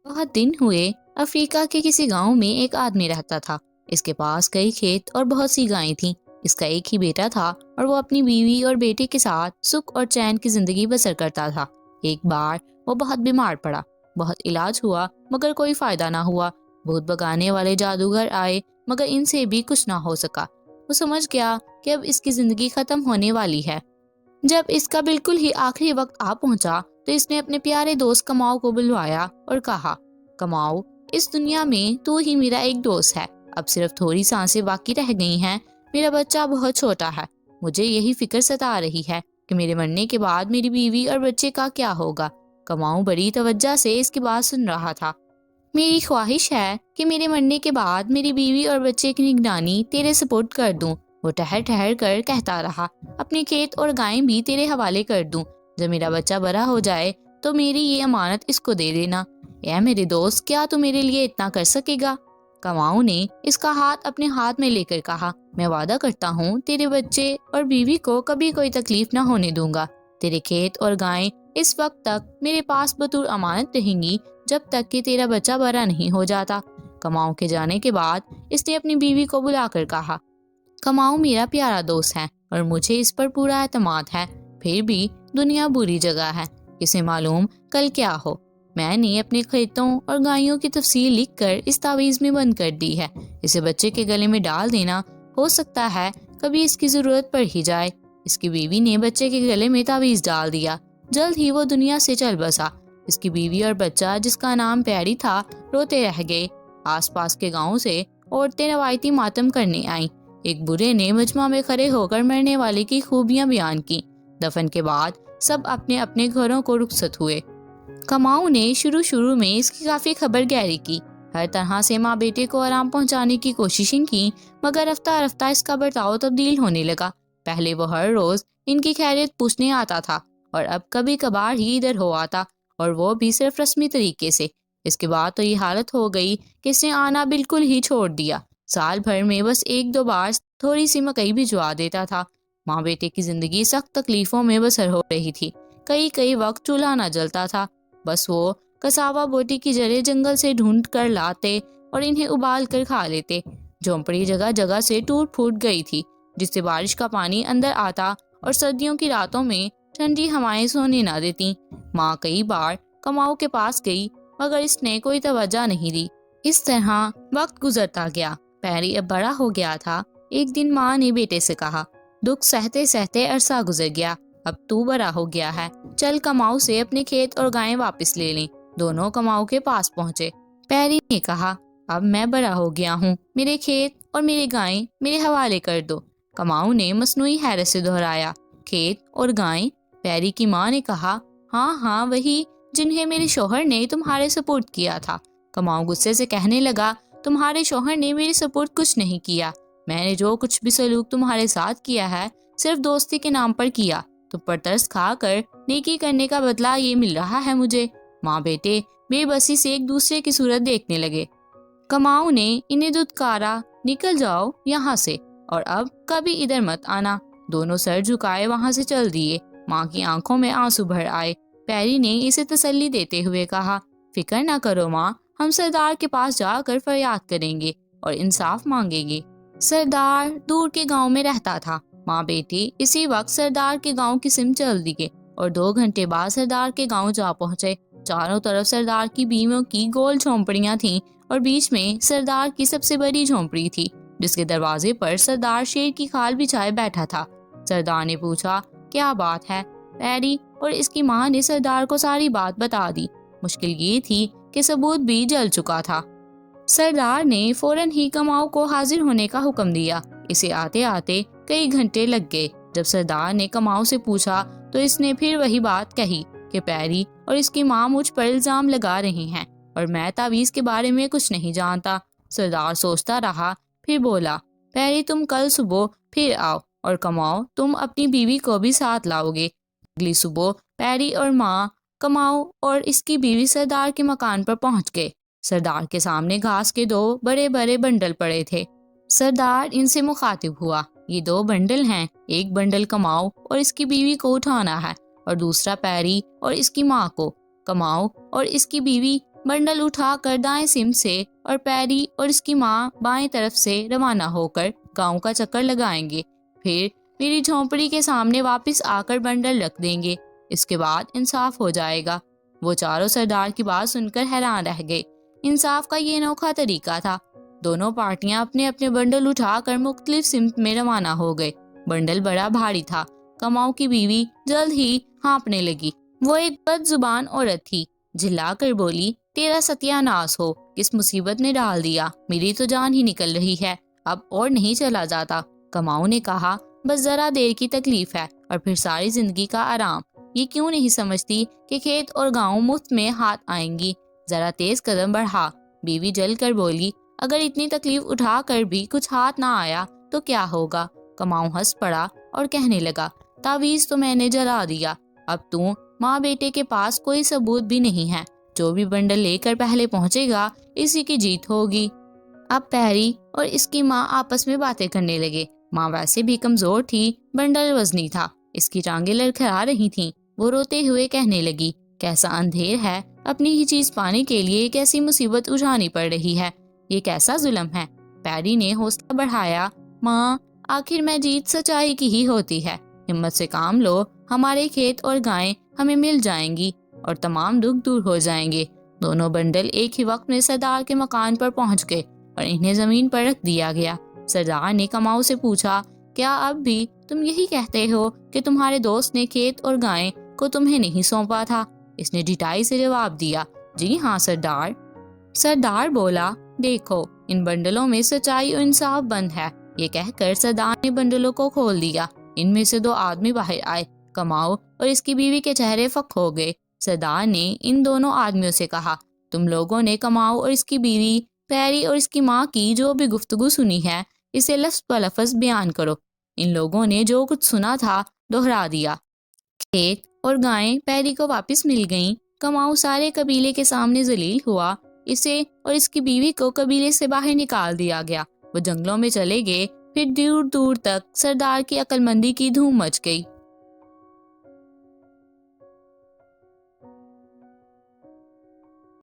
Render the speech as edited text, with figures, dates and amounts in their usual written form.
بہت دن ہوئے افریقہ کے کسی گاؤں میں ایک آدمی رہتا تھا۔ اس کے پاس کئی کھیت اور بہت سی گائیں تھیں۔ اس کا ایک ہی بیٹا تھا اور وہ اپنی بیوی اور بیٹے کے ساتھ سکھ اور چین کی زندگی بسر کرتا تھا۔ ایک بار وہ بہت بیمار پڑا۔ بہت علاج ہوا مگر کوئی فائدہ نہ ہوا۔ بھوت بھگانے والے جادوگر آئے مگر ان سے بھی کچھ نہ ہو سکا۔ وہ سمجھ گیا کہ اب اس کی زندگی ختم ہونے والی ہے۔ جب اس کا بالکل ہی آخری وقت آ پہنچا تو اس نے اپنے پیارے دوست کماؤ کو بلوایا اور کہا، کماؤ، اس دنیا میں تو ہی میرا ایک دوست ہے۔ اب صرف تھوڑی سانسیں باقی رہ گئی ہیں۔ میرا بچہ بہت چھوٹا ہے۔ مجھے یہی فکر ستا رہی ہے کہ میرے مرنے کے بعد میری بیوی اور بچے کا کیا ہوگا۔ کماؤ بڑی توجہ سے اس کی بات سن رہا تھا۔ میری خواہش ہے کہ میرے مرنے کے بعد میری بیوی اور بچے کی نگرانی تیرے سپرد کر دوں۔ وہ ٹہر ٹہر کر کہتا رہا، اپنے کھیت اور گائیں بھی تیرے حوالے کر دوں۔ جب میرا بچہ بڑا ہو جائے تو میری یہ امانت اس کو دے دینا۔ اے میرے دوست، کیا تو میرے لیے اتنا کر سکے گا؟ کماؤ نے اس کا ہاتھ اپنے ہاتھ میں لے کر کہا، میں وعدہ کرتا ہوں تیرے بچے اور بیوی کو کبھی کوئی تکلیف نہ ہونے دوں گا۔ تیرے کھیت اور گائیں اس وقت تک میرے پاس بطور امانت رہیں گی جب تک کہ تیرا بچہ بڑا نہیں ہو جاتا۔ کماؤ کے جانے کے بعد اس نے اپنی بیوی کو بلا کر کہا، کماؤ میرا پیارا دوست ہے اور مجھے اس پر پورا اعتماد ہے۔ پھر بھی دنیا بری جگہ ہے، کسے معلوم کل کیا ہو۔ میں نے اپنے کھیتوں اور گائیوں کی تفصیل لکھ کر اس تعویذ میں بند کر دی ہے۔ اسے بچے کے گلے میں ڈال دینا، ہو سکتا ہے کبھی اس کی ضرورت پڑ ہی جائے۔ اس کی بیوی نے بچے کے گلے میں تعویذ ڈال دیا۔ جلد ہی وہ دنیا سے چل بسا۔ اس کی بیوی اور بچہ، جس کا نام پیاری تھا، روتے رہ گئے۔ آس پاس کے گاؤں سے عورتیں روایتی ماتم کرنے آئیں۔ ایک بوڑھے نے مجمع میں کھڑے ہو کر مرنے والے کی خوبیاں بیان کی۔ دفن کے بعد سب اپنے اپنے گھروں کو رخصت ہوئے۔ کماؤ نے شروع میں اس کی کافی خبر گیری کی۔ ہر طرح سے ماں بیٹے کو آرام پہنچانے کی کوششیں کی، مگر رفتہ رفتہ اس کا برتاؤ تبدیل ہونے لگا۔ پہلے وہ ہر روز ان کی خیریت پوچھنے آتا تھا اور اب کبھی کبھار ہی ادھر ہو آتا، اور وہ بھی صرف رسمی طریقے سے۔ اس کے بعد تو یہ حالت ہو گئی کہ اس نے آنا بالکل ہی چھوڑ دیا۔ سال بھر میں بس ایک دو بار تھوڑی سی مکئی بھجوا دیتا تھا۔ ماں بیٹے کی زندگی سخت تکلیفوں میں بسر ہو رہی تھی۔ کئی وقت چولہا نہ جلتا تھا۔ بس وہ کساوا بوٹی کی جڑیں جنگل سے ڈھونڈ کر لاتے اور انہیں ابال کر کھا لیتے۔ جھونپڑی جگہ جگہ سے ٹوٹ پھوٹ گئی تھی، جس سے بارش کا پانی اندر آتا اور سردیوں کی راتوں میں ٹھنڈی ہوائیں سونے نہ دیتی۔ ماں کئی بار کماؤ کے پاس گئی مگر اس نے کوئی توجہ نہیں دی۔ اس طرح وقت گزرتا گیا۔ پیری اب بڑا ہو گیا تھا۔ ایک دن ماں نے بیٹے سے کہا، دکھ سہتے سہتے عرصہ گزر گیا، اب تو بڑا ہو گیا ہے، چل کماؤ سے اپنے کھیت اور گائیں واپس لے لیں۔ دونوں کماؤ کے پاس پہنچے۔ پیری نے کہا، اب میں بڑا ہو گیا ہوں، میرے کھیت اور میری گائیں میرے حوالے کر دو۔ کماؤ نے مصنوعی حیرت سے دہرایا، کھیت اور گائیں؟ پیری کی ماں نے کہا، ہاں وہی جنہیں میرے شوہر نے تمہارے سپرد کیا تھا۔ کماؤ غصے سے کہنے لگا، تمہارے شوہر نے میرے سپرد کچھ نہیں کیا۔ میں نے جو کچھ بھی سلوک تمہارے ساتھ کیا ہے صرف دوستی کے نام پر کیا۔ تم پر ترس کھا کر نیکی کرنے کا بدلہ یہ مل رہا ہے مجھے۔ ماں بیٹے بے بسی سے ایک دوسرے کی صورت دیکھنے لگے۔ کماؤ نے انہیں دھتکارا، نکل جاؤ یہاں سے اور اب کبھی ادھر مت آنا۔ دونوں سر جھکائے وہاں سے چل دیے۔ ماں کی آنکھوں میں آنسو بھر آئے۔ پیری نے اسے تسلی دیتے ہوئے کہا، فکر نہ کرو ماں، ہم سردار کے پاس جا کر فریاد کریں گے اور انصاف مانگیں گے۔ سردار دور کے گاؤں میں رہتا تھا۔ ماں بیٹی اسی وقت سردار کے گاؤں کی سمت چل دیے اور 2 گھنٹے بعد سردار کے گاؤں جا پہنچے۔ چاروں طرف سردار کی بیویوں کی گول جھونپڑیاں تھیں اور بیچ میں سردار کی سب سے بڑی جھونپڑی تھی، جس کے دروازے پر سردار شیر کی کھال بچھائے بیٹھا تھا۔ سردار نے پوچھا، کیا بات ہے؟ پیری اور اس کی ماں نے سردار کو ساری بات بتا دی۔ مشکل یہ تھی کہ ثبوت بھی جل چکا تھا۔ سردار نے فوراً ہی کماؤ کو حاضر ہونے کا حکم دیا۔ اسے آتے آتے کئی گھنٹے لگ گئے۔ جب سردار نے کماؤ سے پوچھا تو اس نے پھر وہی بات کہی کہ پیری اور اس کی ماں مجھ پر الزام لگا رہے ہیں اور میں تعویذ کے بارے میں کچھ نہیں جانتا۔ سردار سوچتا رہا، پھر بولا، پیری تم کل صبح پھر آؤ اور کماؤ تم اپنی بیوی کو بھی ساتھ لاؤ گے۔ اگلی صبح پیری اور ماں، کماؤ اور اس کی بیوی سردار کے مکان پر پہنچ گئے۔ سردار کے سامنے گھاس کے 2 بڑے بڑے بنڈل پڑے تھے۔ سردار ان سے مخاطب ہوا، یہ 2 بنڈل ہیں، ایک بنڈل کماؤ اور اس کی بیوی کو اٹھانا ہے اور دوسرا پیری اور اس کی ماں کو۔ کماؤ اور اس کی بیوی بنڈل اٹھا کر دائیں سمت سے اور پیری اور اس کی ماں بائیں طرف سے روانہ ہو کر گاؤں کا چکر لگائیں گے، پھر میری جھونپڑی کے سامنے واپس آ کر بنڈل رکھ دیں گے، اس کے بعد انصاف ہو جائے گا۔ وہ چاروں سردار کی بات سن کر حیران رہ گئے۔ انصاف کا یہ انوکھا طریقہ تھا۔ دونوں پارٹیاں اپنے اپنے بنڈل اٹھا کر مختلف سمت میں روانہ ہو گئے۔ بنڈل بڑا بھاری تھا۔ کماؤ کی بیوی جلد ہی ہانپنے لگی۔ وہ ایک بد زبان عورت تھی، جھلا کر بولی، تیرا ستیہ ناس ہو، کس مصیبت نے ڈال دیا، میری تو جان ہی نکل رہی ہے، اب اور نہیں چلا جاتا۔ کماؤ نے کہا، بس ذرا دیر کی تکلیف ہے اور پھر ساری زندگی کا آرام۔ یہ کیوں نہیں سمجھتی کہ کھیت اور گاؤں مفت میں ہاتھ آئیں گی؟ ذرا تیز قدم بڑھا۔ بیوی جل کر بولی، اگر اتنی تکلیف اٹھا کر بھی کچھ ہاتھ نہ آیا تو کیا ہوگا؟ کماؤ ہنس پڑا اور کہنے لگا، تعویذ تو میں نے جلا دیا، اب تو ماں بیٹے کے پاس کوئی ثبوت بھی نہیں ہے، جو بھی بنڈل لے کر پہلے پہنچے گا اسی کی جیت ہوگی۔ اب پیری اور اس کی ماں آپس میں باتیں کرنے لگے۔ ماں ویسے بھی کمزور تھی، بنڈل وزنی تھا، اس کی ٹانگیں لڑکھڑا رہی تھیں۔ وہ روتے ہوئے کہنے لگی، کیسا اندھیر ہے، اپنی ہی چیز پانے کے لیے کیسی مصیبت اٹھانی پڑ رہی ہے، یہ کیسا ظلم ہے۔ پیری نے حوصلہ بڑھایا، ماں آخر میں جیت سچائی کی ہی ہوتی ہے، ہمت سے کام لو، ہمارے کھیت اور گائیں ہمیں مل جائیں گی اور تمام دکھ دور ہو جائیں گے۔ دونوں بنڈل ایک ہی وقت میں سردار کے مکان پر پہنچ گئے اور انہیں زمین پر رکھ دیا گیا۔ سردار نے کماؤ سے پوچھا، کیا اب بھی تم یہی کہتے ہو کہ تمہارے دوست نے کھیت اور گائیں کو تمہیں نہیں سونپا تھا؟ اس نے ڈٹائی سے جواب دیا، جی ہاں سردار۔ سردار بولا، دیکھو ان بنڈلوں میں سچائی اور انصاف بند ہے۔ یہ کہہ کر سردار نے بنڈلوں کو کھول دیا۔ ان میں سے دو آدمی باہر آئے۔ کماؤ اور اس کی بیوی کے چہرے فک ہو گئے۔ سردار نے ان دونوں آدمیوں سے کہا، تم لوگوں نے کماؤ اور اس کی بیوی، پیری اور اس کی ماں کی جو بھی گفتگو سنی ہے، اسے لفظ بہ لفظ بیان کرو۔ ان لوگوں نے جو کچھ سنا تھا دہرا دیا۔ کھیت اور گائیں پیری کو واپس مل گئیں۔ کماؤ سارے قبیلے کے سامنے ذلیل ہوا۔ اسے اور اس کی بیوی کو قبیلے سے باہر نکال دیا گیا۔ وہ جنگلوں میں چلے گئے۔ پھر دور دور تک سردار کی عقل مندی کی دھوم مچ گئی۔